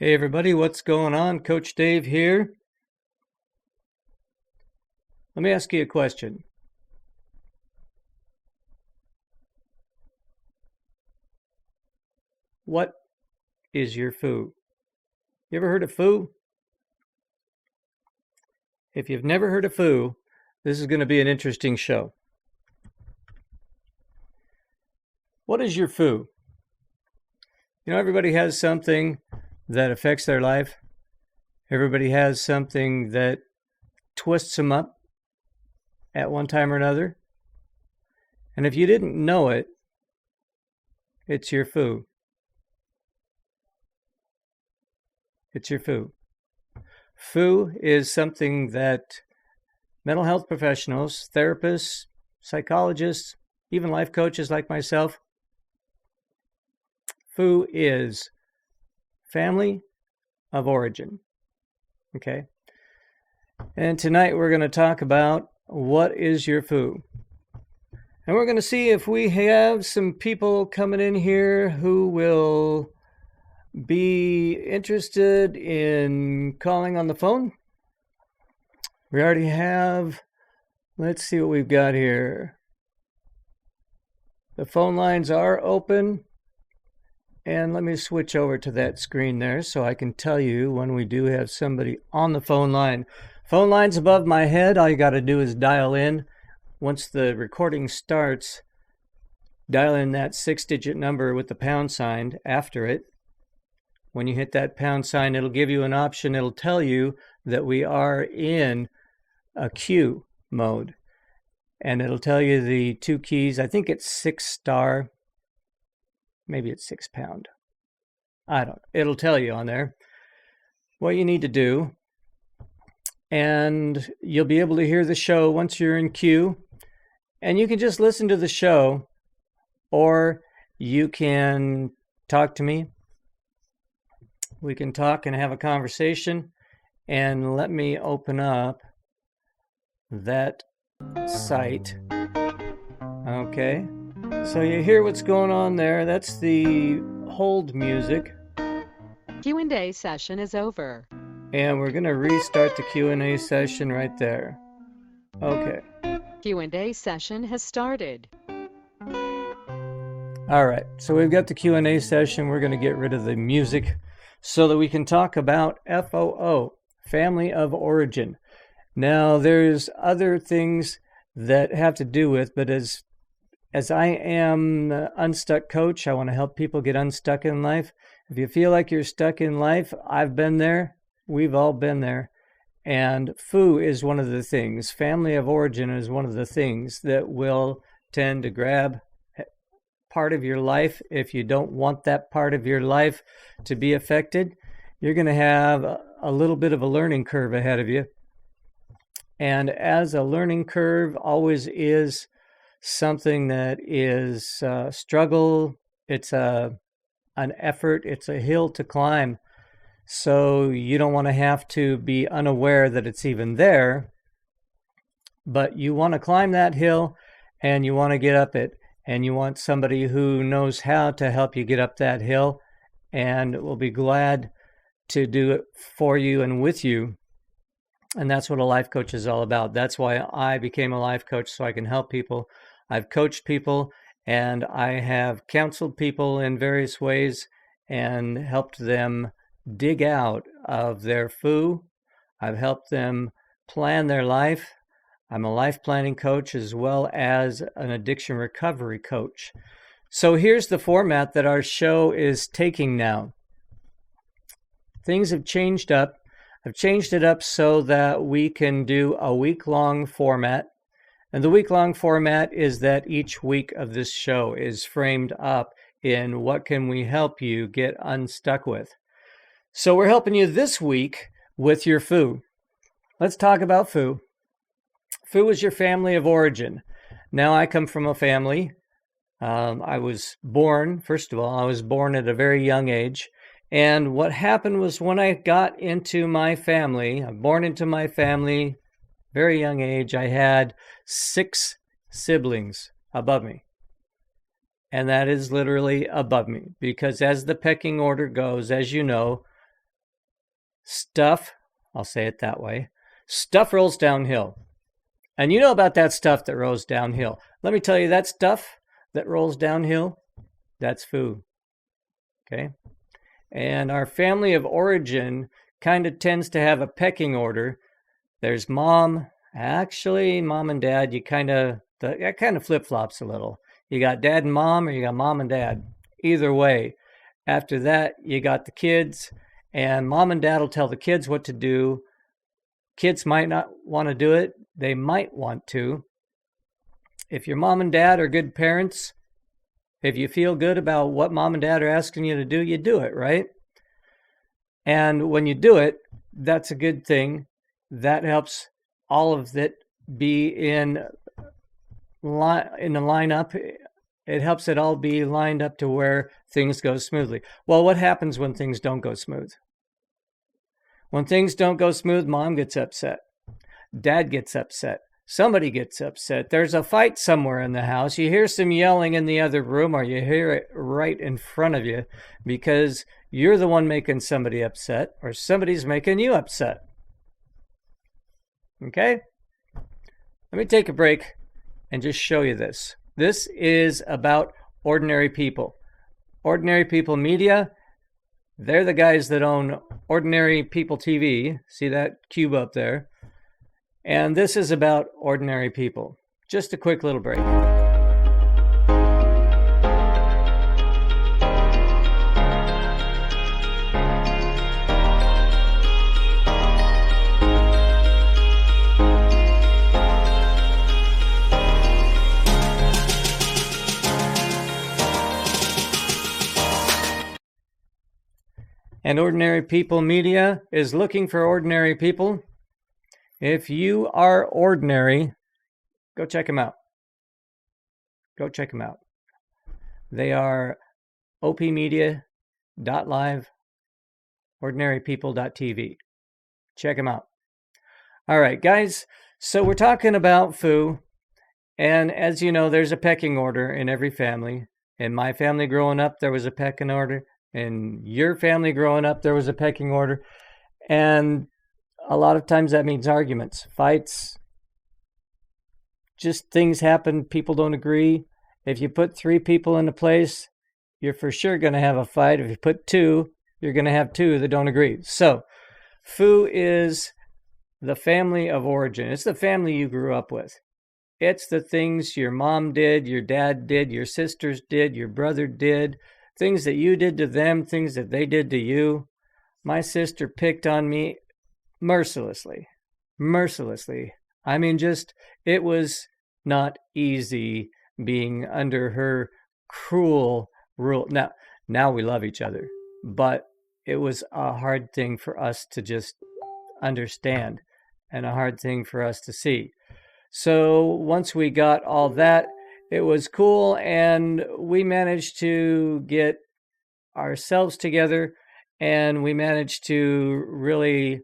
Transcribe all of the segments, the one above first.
Hey everybody, what's going on? Coach Dave here. Let me ask you a question. What is your FOO? You ever heard of FOO? If you've never heard of FOO, this is going to be an interesting show. What is your FOO? You know, everybody has something that affects their life. Everybody has something that twists them up at one time or another. And if you didn't know it, it's your FOO. It's your FOO. FOO is something that mental health professionals, therapists, psychologists, even life coaches like myself, FOO is family of origin. Okay? And tonight we're going to talk about what is your FOO. And we're going to see if we have some people coming in here who will be interested in calling on the phone. We already have, let's see what we've got here. The phone lines are open. And let me switch over to that screen there so I can tell you when we do have somebody on the phone line. Phone line's above my head. All you got to do is dial in. Once the recording starts, dial in that 6-digit number with the pound sign after it. When you hit that pound sign, it'll give you an option. It'll tell you that we are in a queue mode. And it'll tell you the two keys. I think it's 6*. Maybe it's 6 pound. I don't know. It'll tell you on there what you need to do. And you'll be able to hear the show once you're in queue. And you can just listen to the show, or you can talk to me. We can talk and have a conversation. And let me open up that site. Okay. So you hear what's going on there. That's the hold music. Q&A session is over. And we're going to restart the Q&A session right there. Okay. Q&A session has started. All right. So we've got the Q&A session. We're going to get rid of the music so that we can talk about FOO, family of origin. Now, there's other things that have to do with, but as I am the Unstuck coach, I want to help people get unstuck in life. If you feel like you're stuck in life, I've been there. We've all been there. And FOO is one of the things. Family of origin is one of the things that will tend to grab part of your life. If you don't want that part of your life to be affected, you're going to have a little bit of a learning curve ahead of you. And as a learning curve always is, something that is a struggle, it's an effort, it's a hill to climb. So you don't want to have to be unaware that it's even there, but you want to climb that hill and you want to get up it, and you want somebody who knows how to help you get up that hill and will be glad to do it for you and with you. And that's what a life coach is all about. That's why I became a life coach, so I can help people. I've coached people and I have counseled people in various ways and helped them dig out of their FOO. I've helped them plan their life. I'm a life planning coach as well as an addiction recovery coach. So here's the format that our show is taking now. Things have changed up. I've changed it up so that we can do a week-long format. And the week-long format is that each week of this show is framed up in what can we help you get unstuck with. So we're helping you this week with your FOO. Let's talk about FOO. FOO is your family of origin. Now, I come from a family. I was born at a very young age. And what happened was when I got into my family, born into my family, very young age, I had 6 siblings above me. And that is literally above me, because as the pecking order goes, as you know, stuff, I'll say it that way, stuff rolls downhill. And you know about that stuff that rolls downhill. Let me tell you, that stuff that rolls downhill, that's FOO. Okay? And our family of origin kind of tends to have a pecking order. There's mom. Actually, mom and dad, that kind of flip-flops a little. You got dad and mom, or you got mom and dad. Either way. After that, you got the kids, and mom and dad will tell the kids what to do. Kids might not want to do it. They might want to. If your mom and dad are good parents, if you feel good about what mom and dad are asking you do it, right? And when you do it, that's a good thing. That helps all of it be in the lineup. It helps it all be lined up to where things go smoothly. Well, what happens when things don't go smooth? When things don't go smooth, mom gets upset. Dad gets upset. Somebody gets upset. There's a fight somewhere in the house. You hear some yelling in the other room, or you hear it right in front of you because you're the one making somebody upset, or somebody's making you upset. Okay? Let me take a break and just show you this. This is about Ordinary People. Ordinary People Media, they're the guys that own Ordinary People TV. See that cube up there? And this is about ordinary people. Just a quick little break. And Ordinary People Media is looking for ordinary people. If you are ordinary, go check them out. Go check them out. They are OPMedia.live, ordinarypeople.tv. Check them out. All right, guys. So we're talking about FOO. And as you know, there's a pecking order in every family. In my family growing up, there was a pecking order. In your family growing up, there was a pecking order. And a lot of times that means arguments, fights, just things happen, people don't agree. If you put 3 people in a place, you're for sure going to have a fight. If you put 2, you're going to have 2 that don't agree. So, FOO is the family of origin. It's the family you grew up with. It's the things your mom did, your dad did, your sisters did, your brother did, things that you did to them, things that they did to you. My sister picked on me mercilessly. I mean, it was not easy being under her cruel rule. Now we love each other, but it was a hard thing for us to just understand and a hard thing for us to see. So once we got all that, it was cool, and we managed to get ourselves together, and we managed to really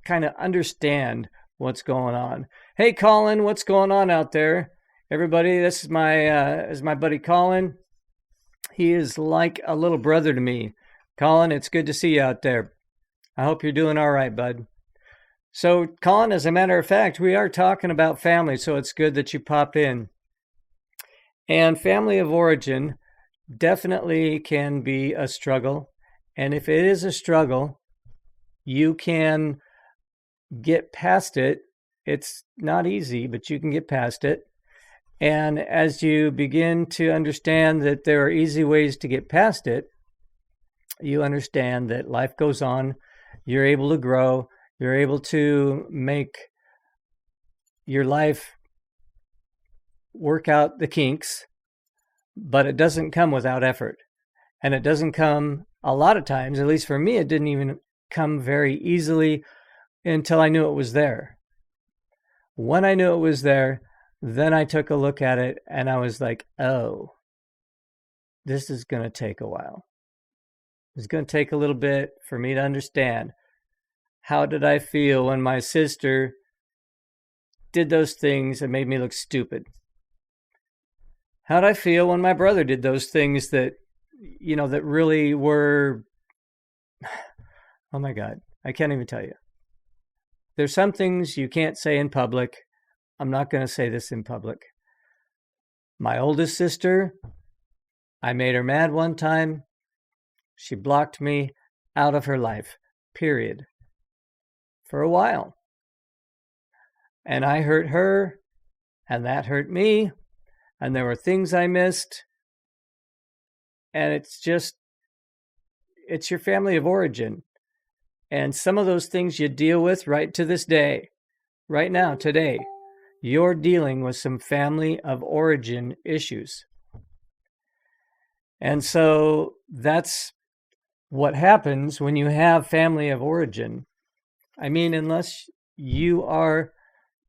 kind of understand what's going on. Hey, Colin, what's going on out there? Everybody, this is my buddy Colin. He is like a little brother to me. Colin, it's good to see you out there. I hope you're doing all right, bud. So, Colin, as a matter of fact, we are talking about family, so it's good that you popped in. And family of origin definitely can be a struggle. And if it is a struggle, you can get past it. It's not easy, but you can get past it. And as you begin to understand that there are easy ways to get past it, you understand that life goes on. You're able to grow. You're able to make your life work out the kinks, but it doesn't come without effort. And it doesn't come, a lot of times, at least for me, it didn't even come very easily until I knew it was there. When I knew it was there, then I took a look at it and I was like, oh, this is going to take a while. It's going to take a little bit for me to understand. How did I feel when my sister did those things that made me look stupid? How did I feel when my brother did those things that, that really were, Oh my God, I can't even tell you. There's some things you can't say in public. I'm not going to say this in public. My oldest sister, I made her mad one time. She blocked me out of her life, period, for a while. And I hurt her, and that hurt me, and there were things I missed. And it's your family of origin. And some of those things you deal with right to this day, right now, today. You're dealing with some family of origin issues. And so that's what happens when you have family of origin. I mean, unless you are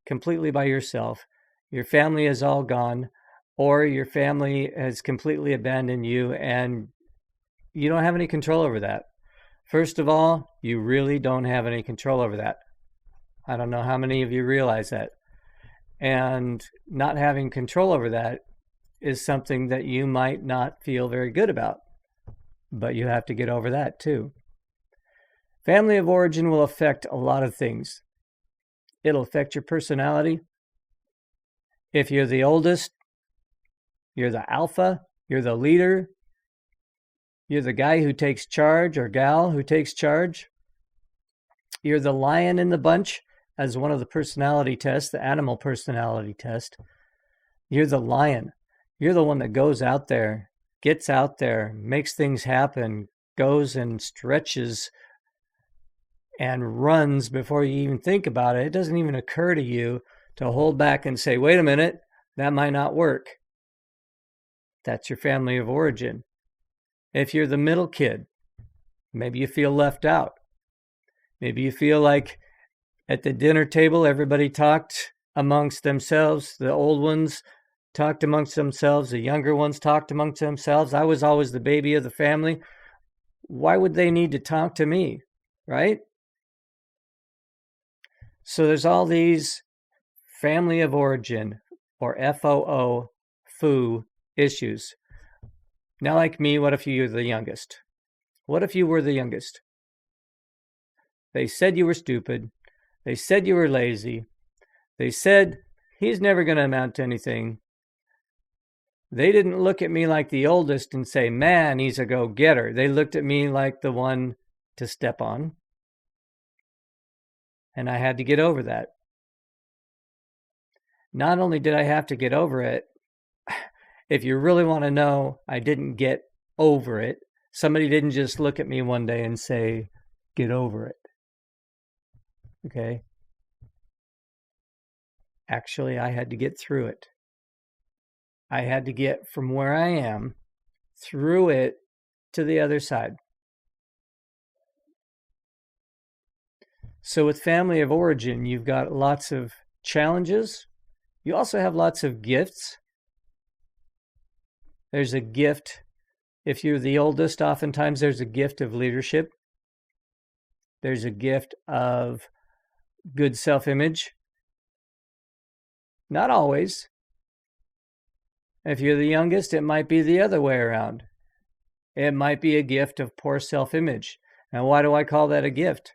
completely by yourself, your family is all gone, or your family has completely abandoned you and you don't have any control over that. First of all, you really don't have any control over that. I don't know how many of you realize that. And not having control over that is something that you might not feel very good about. But you have to get over that too. Family of origin will affect a lot of things. It'll affect your personality. If you're the oldest, you're the alpha, you're the leader, you're the guy who takes charge or gal who takes charge. You're the lion in the bunch, as one of the personality tests, the animal personality test. You're the lion. You're the one that goes out there, gets out there, makes things happen, goes and stretches and runs before you even think about it. It doesn't even occur to you to hold back and say, wait a minute, that might not work. That's your family of origin. If you're the middle kid, maybe you feel left out. Maybe you feel like at the dinner table, everybody talked amongst themselves. The old ones talked amongst themselves. The younger ones talked amongst themselves. I was always the baby of the family. Why would they need to talk to me, right? So there's all these family of origin, or FOO, FOO issues. Now, like me, what if you're the youngest? What if you were the youngest? They said you were stupid. They said you were lazy. They said he's never going to amount to anything. They didn't look at me like the oldest and say, man, he's a go-getter. They looked at me like the one to step on. And I had to get over that. Not only did I have to get over it, if you really want to know, I didn't get over it. Somebody didn't just look at me one day and say, get over it. Okay? Actually, I had to get through it. I had to get from where I am through it to the other side. So with family of origin, you've got lots of challenges. You also have lots of gifts. There's a gift. If you're the oldest, oftentimes there's a gift of leadership. There's a gift of good self-image. Not always. If you're the youngest, it might be the other way around. It might be a gift of poor self-image. Now, why do I call that a gift?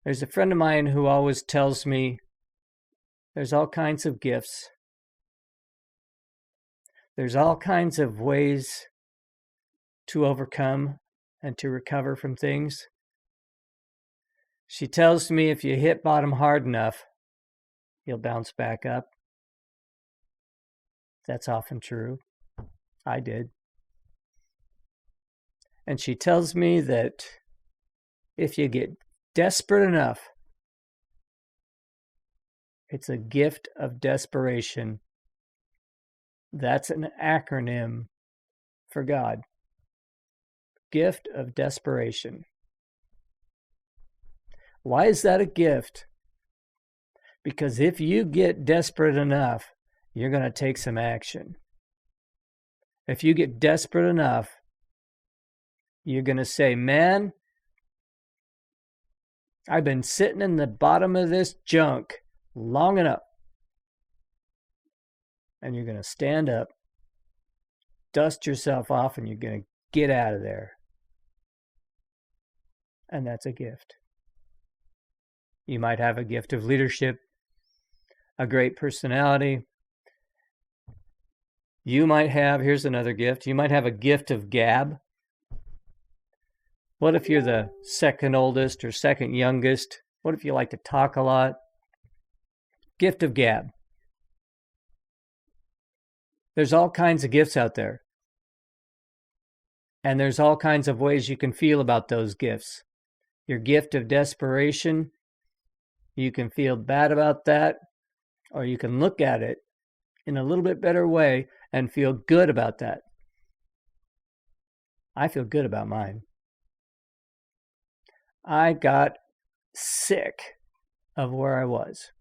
There's a friend of mine who always tells me there's all kinds of gifts. There's all kinds of ways to overcome and to recover from things. She tells me if you hit bottom hard enough, you'll bounce back up. That's often true. I did. And she tells me that if you get desperate enough, it's a gift of desperation. That's an acronym for God. Gift of desperation. Why is that a gift? Because if you get desperate enough, you're going to take some action. If you get desperate enough, you're going to say, man, I've been sitting in the bottom of this junk long enough. And you're going to stand up, dust yourself off, and you're going to get out of there. and that's a gift. You might have a gift of leadership, a great personality. You might have, here's another gift, you might have a gift of gab. What if you're the second oldest or second youngest? What if you like to talk a lot? Gift of gab. There's all kinds of gifts out there. And there's all kinds of ways you can feel about those gifts. Your gift of desperation, you can feel bad about that, or you can look at it in a little bit better way and feel good about that. I feel good about mine. I got sick of where I was.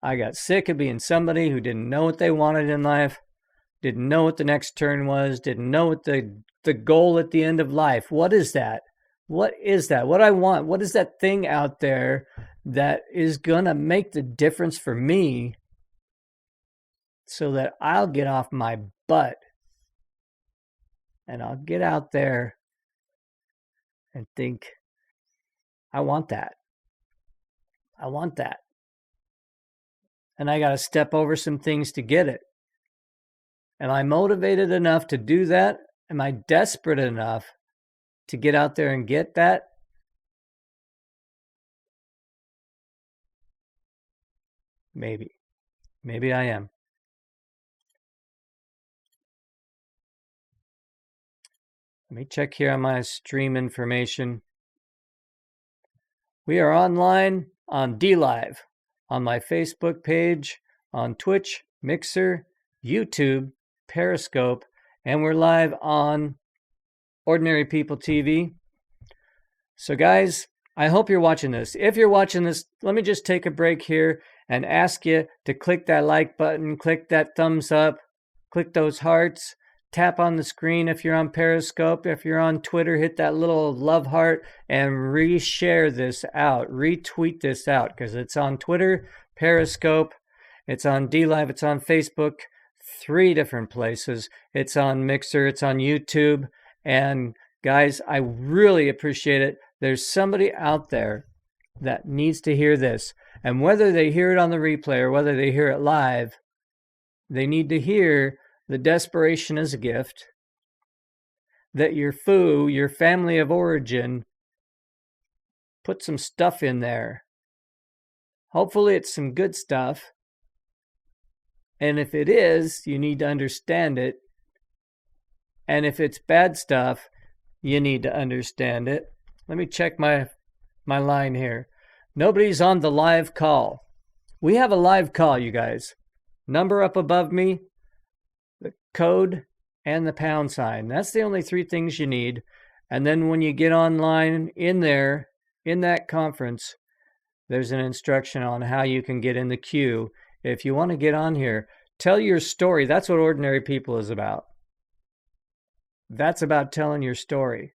I got sick of being somebody who didn't know what they wanted in life, didn't know what the next turn was, didn't know what the goal at the end of life. What is that? What is that? What I want? What is that thing out there that is going to make the difference for me so that I'll get off my butt and I'll get out there and think, I want that. I want that. And I got to step over some things to get it. Am I motivated enough to do that? Am I desperate enough to get out there and get that? Maybe. Maybe I am. Let me check here on my stream information. We are online on DLive, on my Facebook page, on Twitch, Mixer, YouTube, Periscope, and we're live on Ordinary People TV. So guys, I hope you're watching this. If you're watching this, let me just take a break here and ask you to click that like button, click that thumbs up, click those hearts, tap on the screen if you're on Periscope. If you're on Twitter, hit that little love heart and reshare this out, retweet this out, because it's on Twitter, Periscope, it's on DLive, it's on Facebook, 3 different places. It's on Mixer, it's on YouTube. And guys, I really appreciate it. There's somebody out there that needs to hear this. And whether they hear it on the replay or whether they hear it live, they need to hear the desperation is a gift, that your FOO, your family of origin, put some stuff in there. Hopefully it's some good stuff. And if it is, you need to understand it. And if it's bad stuff, you need to understand it. Let me check my line here. Nobody's on the live call. We have a live call, you guys. Number up above me, the code, and the pound sign. That's the only 3 things you need. And then when you get online in there, in that conference, there's an instruction on how you can get in the queue. If you want to get on here, tell your story. That's what Ordinary People is about. That's about telling your story.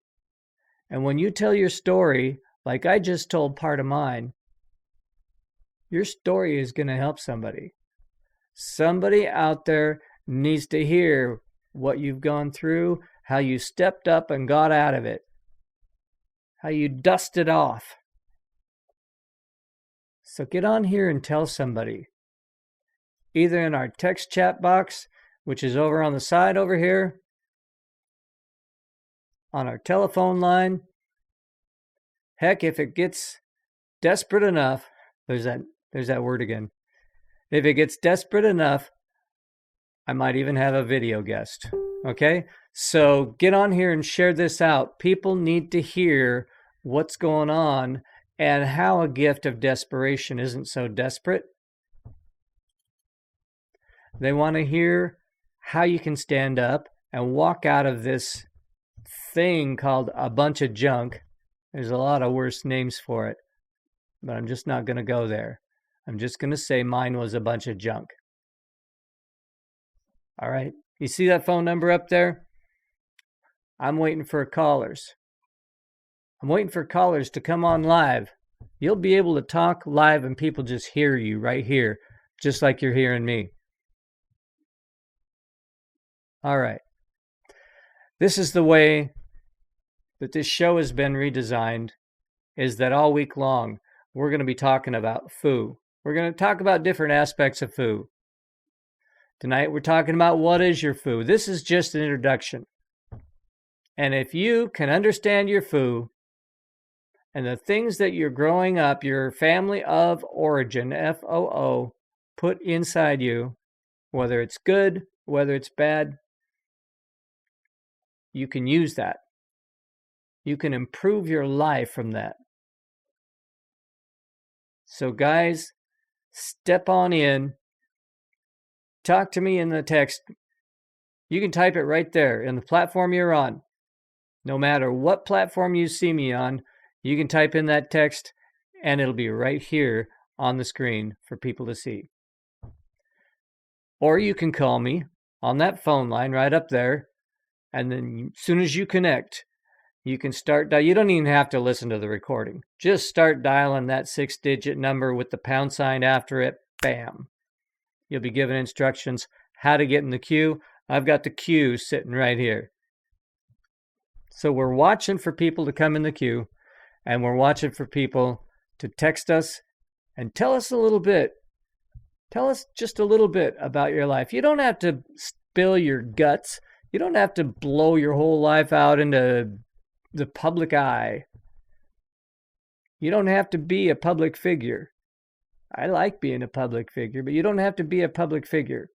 And when you tell your story, like I just told part of mine, your story is going to help somebody. Somebody out there needs to hear what you've gone through, how you stepped up and got out of it, how you dusted off. So get on here and tell somebody. Either in our text chat box, which is over on the side over here, on our telephone line. Heck, if it gets desperate enough, there's that word again. If it gets desperate enough, I might even have a video guest. Okay? So get on here and share this out. People need to hear what's going on and how a gift of desperation isn't so desperate. They want to hear how you can stand up and walk out of this thing called a bunch of junk. There's a lot of worse names for it, but I'm just not going to go there. I'm just going to say mine was a bunch of junk. All right. You see that phone number up there? I'm waiting for callers. I'm waiting for callers to come on live. You'll be able to talk live and people just hear you right here, just like you're hearing me. All right. This is the way that this show has been redesigned is that all week long, we're going to be talking about FOO. We're going to talk about different aspects of FOO. Tonight, we're talking about what is your FOO. This is just an introduction. And if you can understand your FOO and the things that you're growing up, your family of origin, FOO, put inside you, whether it's good, whether it's bad, you can use that. You can improve your life from that. So guys, step on in. Talk to me in the text. You can type it right there in the platform you're on. No matter what platform you see me on, you can type in that text and it'll be right here on the screen for people to see. Or you can call me on that phone line right up there, and then as soon as you connect, you can start. You don't even have to listen to the recording. Just start dialing that 6-digit number with the pound sign after it. Bam. You'll be given instructions how to get in the queue. I've got the queue sitting right here. So we're watching for people to come in the queue, and we're watching for people to text us and tell us a little bit. Tell us just a little bit about your life. You don't have to spill your guts. You don't have to blow your whole life out into the public eye. You don't have to be a public figure. I like being a public figure, but you don't have to be a public figure.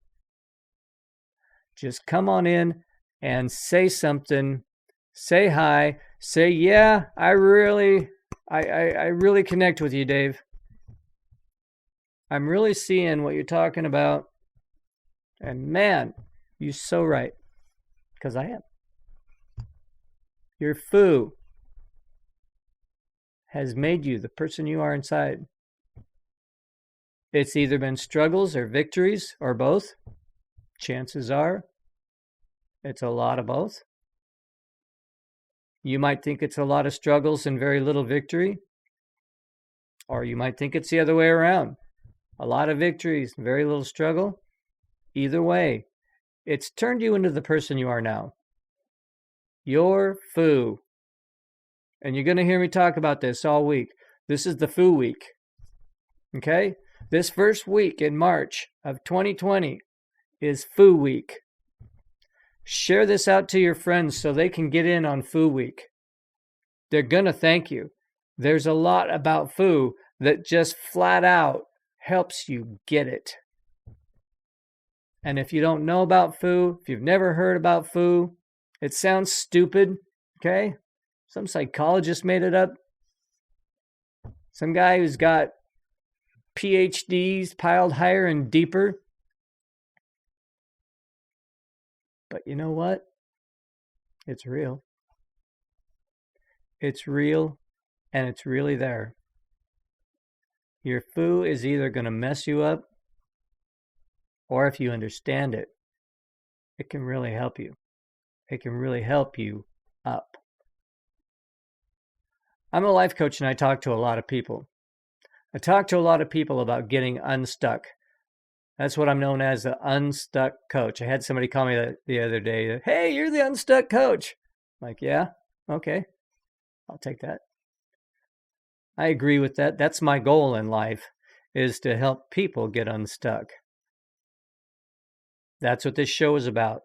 Just come on in and say something. Say hi. Say, yeah, I really connect with you, Dave. I'm really seeing what you're talking about. And man, you're so right. Because I am. Your FOO has made you the person you are inside. It's either been struggles or victories or both. Chances are it's a lot of both. You might think it's a lot of struggles and very little victory. Or you might think it's the other way around. A lot of victories and very little struggle. Either way, it's turned you into the person you are now. Your FOO. And you're going to hear me talk about this all week. This is the FOO week. Okay? This first week in March of 2020 is FOO week. Share this out to your friends so they can get in on FOO week. They're going to thank you. There's a lot about FOO that just flat out helps you get it. And if you don't know about FOO, if you've never heard about FOO, it sounds stupid, okay? Some psychologist made it up. Some guy who's got PhDs piled higher and deeper. But you know what? It's real. It's real, and it's really there. Your FOO is either going to mess you up, or if you understand it, it can really help you. It can really help you up. I'm a life coach and I talk to a lot of people. I talk to a lot of people about getting unstuck. That's what I'm known as, the Unstuck coach. I had somebody call me the other day. Hey, you're the Unstuck coach. I'm like, yeah, okay. I'll take that. I agree with that. That's my goal in life, is to help people get unstuck. That's what this show is about.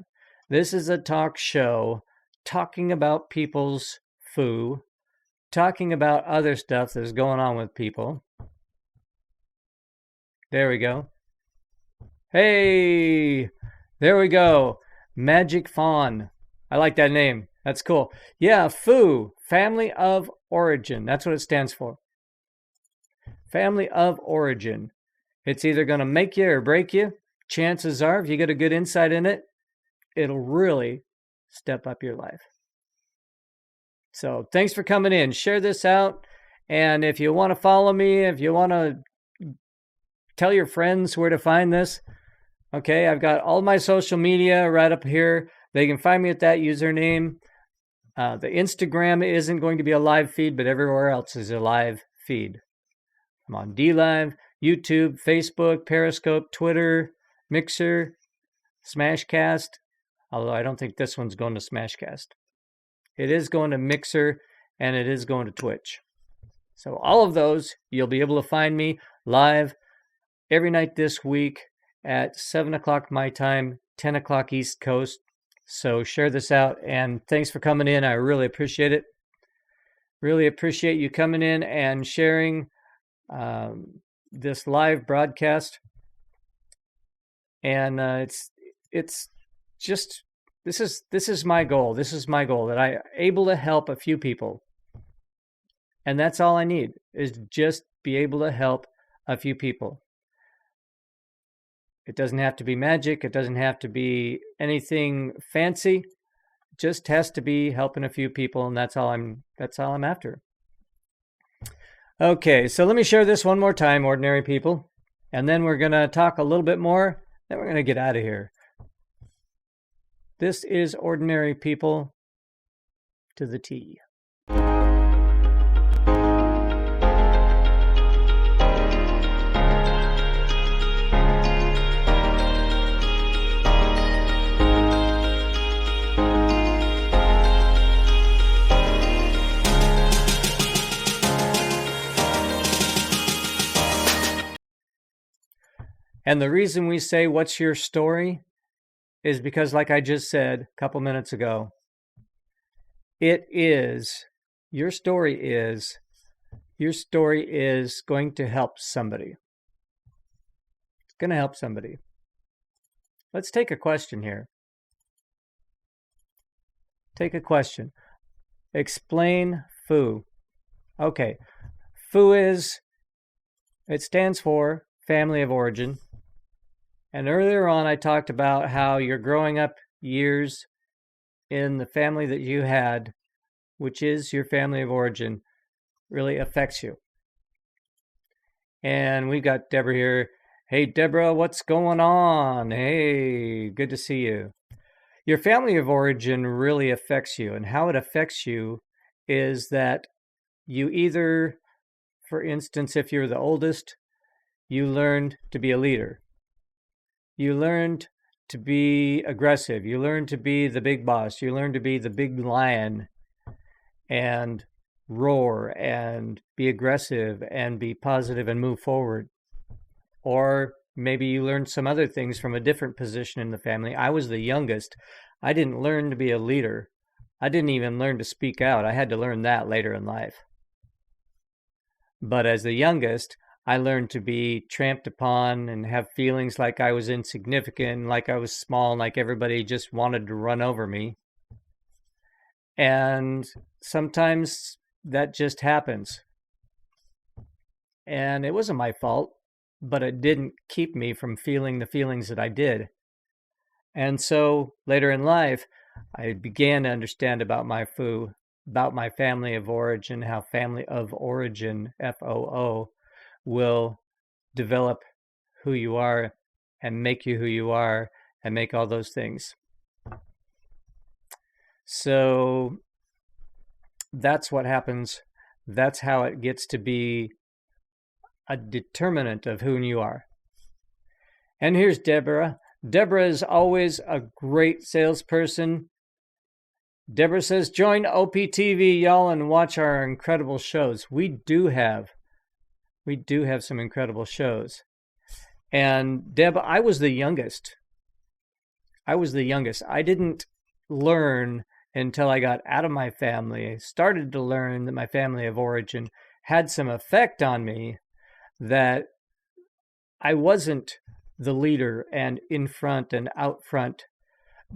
This is a talk show talking about people's FOO, talking about other stuff that's going on with people. There we go. Hey, there we go. Magic Fawn. I like that name. That's cool. Yeah, FOO, Family of Origin. That's what it stands for. Family of Origin. It's either going to make you or break you. Chances are, if you get a good insight in it, it'll really step up your life. So thanks for coming in. Share this out. And if you want to follow me, if you want to tell your friends where to find this, okay, I've got all my social media right up here. They can find me at that username. The Instagram isn't going to be a live feed, but everywhere else is a live feed. I'm on DLive, YouTube, Facebook, Periscope, Twitter, Mixer, Smashcast. Although I don't think this one's going to Smashcast. it is going to Mixer, and it is going to Twitch. So all of those, you'll be able to find me live every night this week at 7 o'clock my time, 10 o'clock East Coast. So share this out, and thanks for coming in. I really appreciate it. Really appreciate you coming in and sharing this live broadcast. And it's just this is my goal. This is my goal, that I'm able to help a few people. And that's all I need, is just be able to help a few people. It doesn't have to be magic. It doesn't have to be anything fancy. It just has to be helping a few people, and that's all I'm after. Okay, so let me share this one more time, ordinary people, and then we're going to talk a little bit more, then we're going to get out of here. This is Ordinary People to the T. And the reason we say, what's your story, is because, like I just said a couple minutes ago, your story is going to help somebody. It's going to help somebody. Let's take a question here. Take a question. Explain FOO. Okay. FOO it stands for Family of Origin. And earlier on, I talked about how your growing up years in the family that you had, which is your family of origin, really affects you. And we got Deborah here. Hey, Deborah, what's going on? Hey, good to see you. Your family of origin really affects you. And how it affects you is that you either, for instance, if you're the oldest, you learned to be a leader. You learned to be aggressive. You learned to be the big boss. You learned to be the big lion and roar and be aggressive and be positive and move forward. Or maybe you learned some other things from a different position in the family. I was the youngest. I didn't learn to be a leader. I didn't even learn to speak out. I had to learn that later in life. But as the youngest, I learned to be tramped upon and have feelings like I was insignificant, like I was small, and like everybody just wanted to run over me. And sometimes that just happens. And it wasn't my fault, but it didn't keep me from feeling the feelings that I did. And so later in life, I began to understand about my FOO, about my family of origin, how family of origin, FOO, will develop who you are and make you who you are and make all those things. So that's what happens. That's how it gets to be a determinant of who you are. And here's Deborah. Deborah is always a great salesperson. Deborah says, join OPTV, y'all, and watch our incredible shows. We do have some incredible shows. And Deb, I was the youngest. I didn't learn until I got out of my family. I started to learn that my family of origin had some effect on me, that I wasn't the leader and in front and out front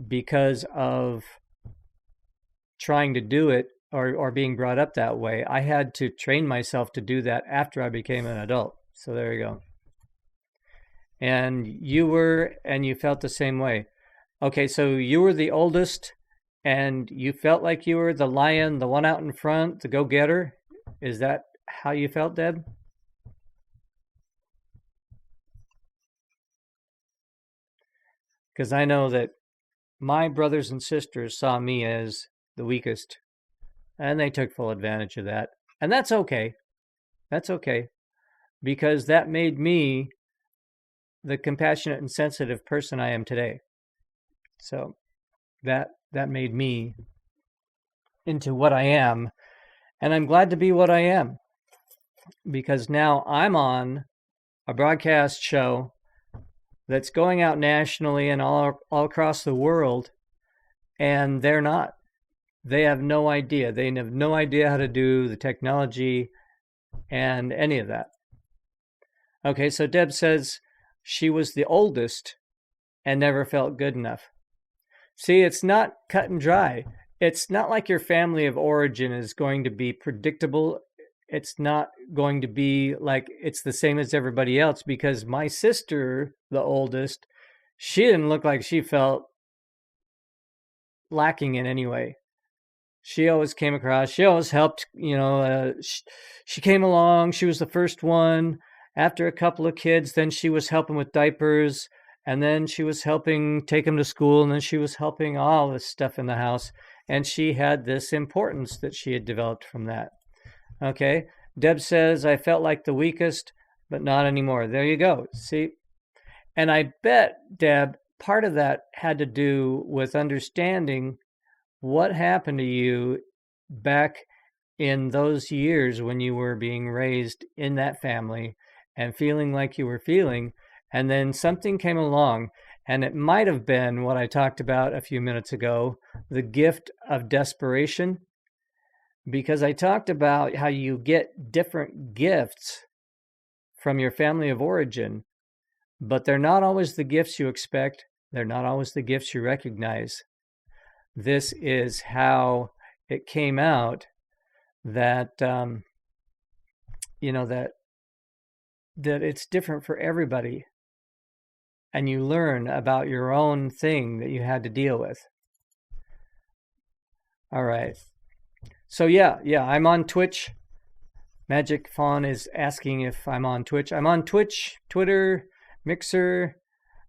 because of trying to do it or being brought up that way. I had to train myself to do that after I became an adult. So there you go. And you felt the same way. Okay, so you were the oldest and you felt like you were the lion, the one out in front, the go-getter. Is that how you felt, Deb? Because I know that my brothers and sisters saw me as the weakest, and they took full advantage of that. And that's okay. That's okay. Because that made me the compassionate and sensitive person I am today. So that made me into what I am. And I'm glad to be what I am, because now I'm on a broadcast show that's going out nationally and all across the world, and they're not. They have no idea. They have no idea how to do the technology and any of that. Okay, so Deb says she was the oldest and never felt good enough. See, it's not cut and dry. It's not like your family of origin is going to be predictable. It's not going to be like it's the same as everybody else, because my sister, the oldest, she didn't look like she felt lacking in any way. She always came across, she always helped, she came along, she was the first one. After a couple of kids, then she was helping with diapers, and then she was helping take them to school, and then she was helping all this stuff in the house. And she had this importance that she had developed from that. Okay, Deb says, I felt like the weakest, but not anymore. There you go. See? And I bet, Deb, part of that had to do with understanding what happened to you back in those years when you were being raised in that family and feeling like you were feeling. And then something came along, and it might have been what I talked about a few minutes ago, the gift of desperation. Because I talked about how you get different gifts from your family of origin, but they're not always the gifts you expect. They're not always the gifts you recognize. This is how it came out that, that it's different for everybody. And you learn about your own thing that you had to deal with. All right. So yeah, I'm on Twitch. Magic Fawn is asking if I'm on Twitch. I'm on Twitch, Twitter, Mixer,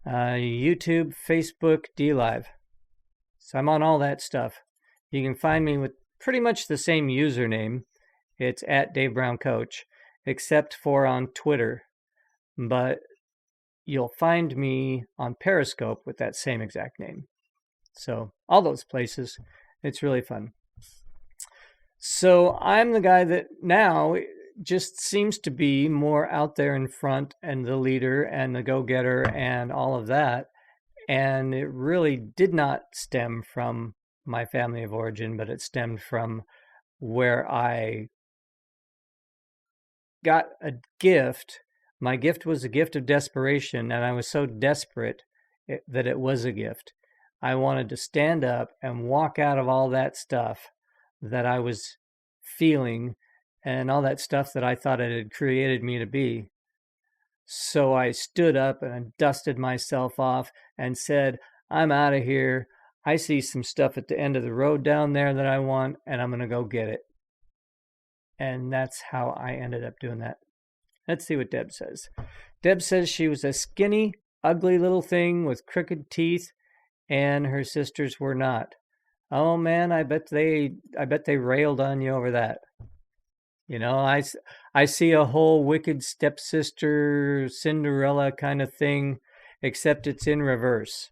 YouTube, Facebook, DLive. So I'm on all that stuff. You can find me with pretty much the same username. It's at Dave Brown Coach, except for on Twitter. But you'll find me on Periscope with that same exact name. So all those places, it's really fun. So I'm the guy that now just seems to be more out there in front and the leader and the go-getter and all of that. And it really did not stem from my family of origin, but it stemmed from where I got a gift. My gift was a gift of desperation, and I was so desperate that it was a gift. I wanted to stand up and walk out of all that stuff that I was feeling and all that stuff that I thought it had created me to be. So I stood up and dusted myself off and said, I'm out of here. I see some stuff at the end of the road down there that I want, and I'm going to go get it. And that's how I ended up doing that. Let's see what Deb says. Deb says she was a skinny, ugly little thing with crooked teeth, and her sisters were not. Oh man, I bet they railed on you over that. I see a whole wicked stepsister Cinderella kind of thing, except it's in reverse.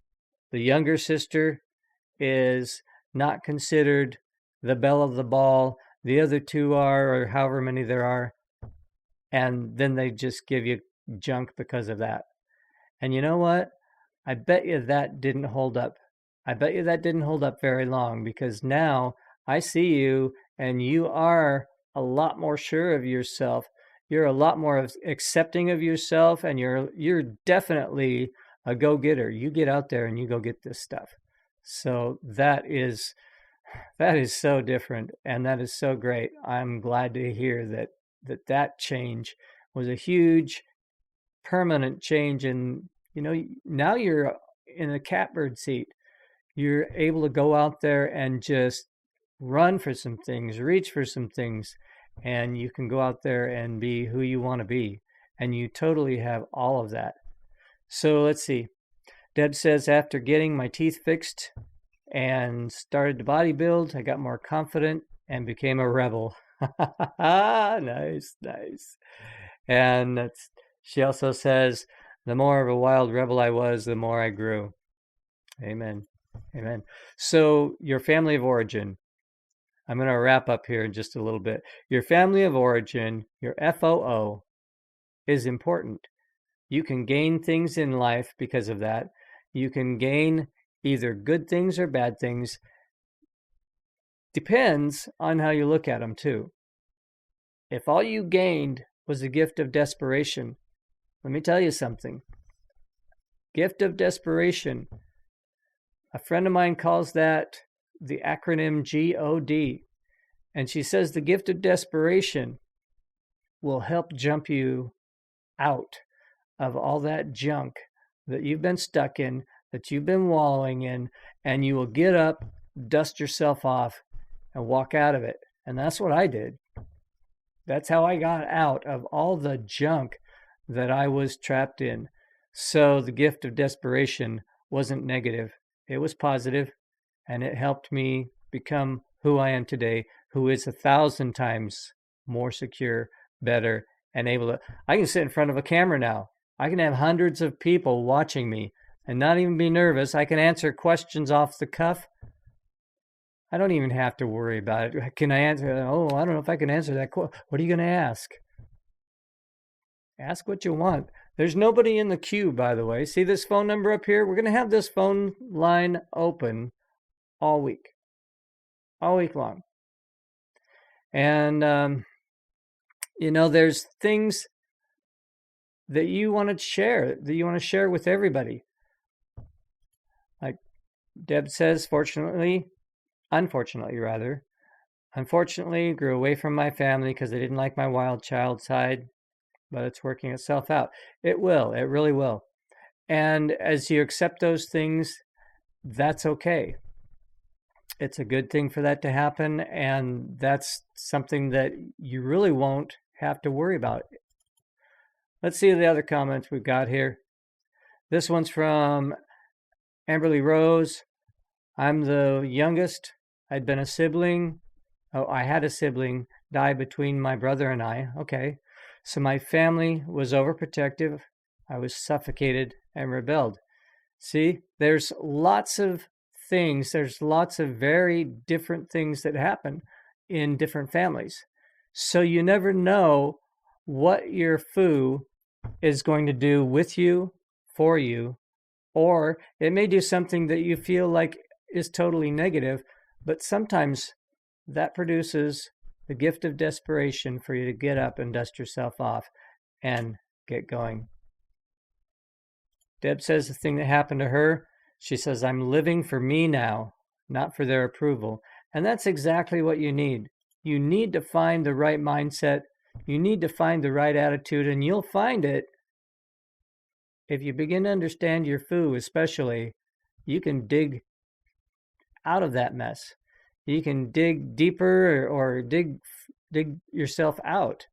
The younger sister is not considered the belle of the ball. The other two are, or however many there are. And then they just give you junk because of that. And you know what? I bet you that didn't hold up. I bet you that didn't hold up very long, because now I see you and you are a lot more sure of yourself. You're a lot more accepting of yourself, and you're definitely a go-getter. You get out there and you go get this stuff. So that is so different, and that is so great. I'm glad to hear that change was a huge permanent change. And now you're in a catbird seat. You're able to go out there and just run for some things, reach for some things, and you can go out there and be who you want to be. And you totally have all of that. So let's see. Deb says, after getting my teeth fixed and started to bodybuild, I got more confident and became a rebel. Nice. And she also says, the more of a wild rebel I was, the more I grew. Amen. So your family of origin. I'm going to wrap up here in just a little bit. Your family of origin, your FOO, is important. You can gain things in life because of that. You can gain either good things or bad things. Depends on how you look at them, too. If all you gained was the gift of desperation, let me tell you something. Gift of desperation. A friend of mine calls that the acronym GOD. And she says the gift of desperation will help jump you out of all that junk that you've been stuck in, that you've been wallowing in, and you will get up, dust yourself off, and walk out of it. And that's what I did. That's how I got out of all the junk that I was trapped in. So the gift of desperation wasn't negative. It was positive, and it helped me become who I am today, who is 1,000 times more secure, better, and able to. I can sit in front of a camera now. I can have hundreds of people watching me and not even be nervous. I can answer questions off the cuff. I don't even have to worry about it. Can I answer? Oh, I don't know if I can answer that. What are you going to ask? Ask what you want. There's nobody in the queue, by the way. See this phone number up here? We're going to have this phone line open all week long. And, there's things that you want to share with everybody. Like Deb says, unfortunately, grew away from my family because they didn't like my wild child side, but it's working itself out. It really will. And as you accept those things, that's okay. It's a good thing for that to happen, and that's something that you really won't have to worry about. Let's see the other comments we've got here. This one's from Amberly Rose. I'm the youngest. I'd been a sibling. I had a sibling die between my brother and I. Okay. So my family was overprotective. I was suffocated and rebelled. See, there's lots of things. There's lots of very different things that happen in different families. So you never know what your FOO is going to do with you, for you, or it may do something that you feel like is totally negative, but sometimes that produces the gift of desperation for you to get up and dust yourself off and get going. Deb says the thing that happened to her, she says, I'm living for me now, not for their approval. And that's exactly what you need. You need to find the right mindset. You need to find the right attitude, and you'll find it. If you begin to understand your FOO especially, you can dig out of that mess. You can dig deeper or dig yourself out.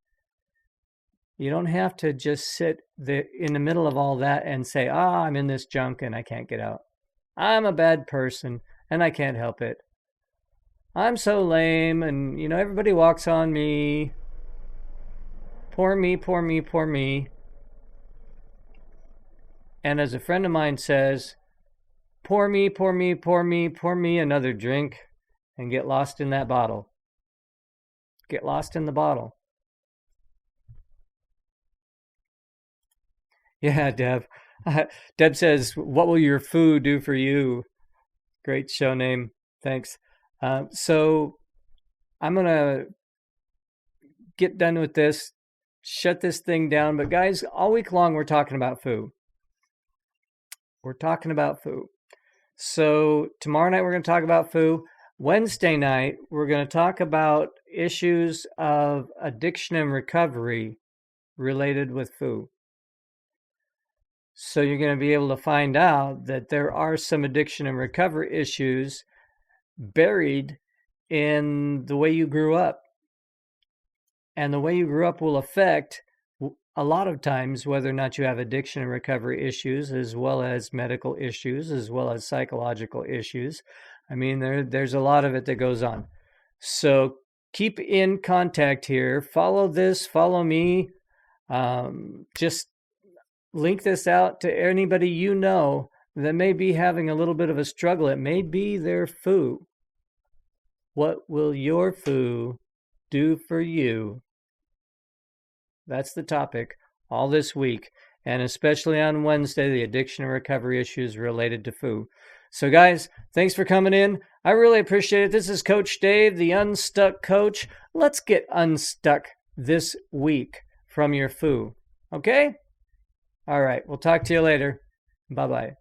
You don't have to just sit in the middle of all that and say, I'm in this junk and I can't get out. I'm a bad person and I can't help it. I'm so lame and, everybody walks on me. Poor me, poor me, poor me. And as a friend of mine says, pour me, pour me, pour me, pour me another drink and get lost in that bottle. Get lost in the bottle. Yeah, Deb. Deb says, what will your FOO do for you? Great show name. Thanks. So I'm going to get done with this, shut this thing down. But guys, all week long, we're talking about FOO. We're talking about FOO. So tomorrow night, we're going to talk about FOO. Wednesday night, we're going to talk about issues of addiction and recovery related with FOO. So you're going to be able to find out that there are some addiction and recovery issues buried in the way you grew up. And the way you grew up will affect a lot of times whether or not you have addiction and recovery issues, as well as medical issues, as well as psychological issues. I mean, there's a lot of it that goes on. So keep in contact here. Follow this, follow me. Just link this out to anybody you know that may be having a little bit of a struggle. It may be their FOO. What will your FOO do for you? That's the topic all this week, and especially on Wednesday, the addiction and recovery issues related to FOO. So guys, thanks for coming in. I really appreciate it. This is Coach Dave, the Unstuck Coach. Let's get unstuck this week from your FOO. Okay? All right, we'll talk to you later. Bye-bye.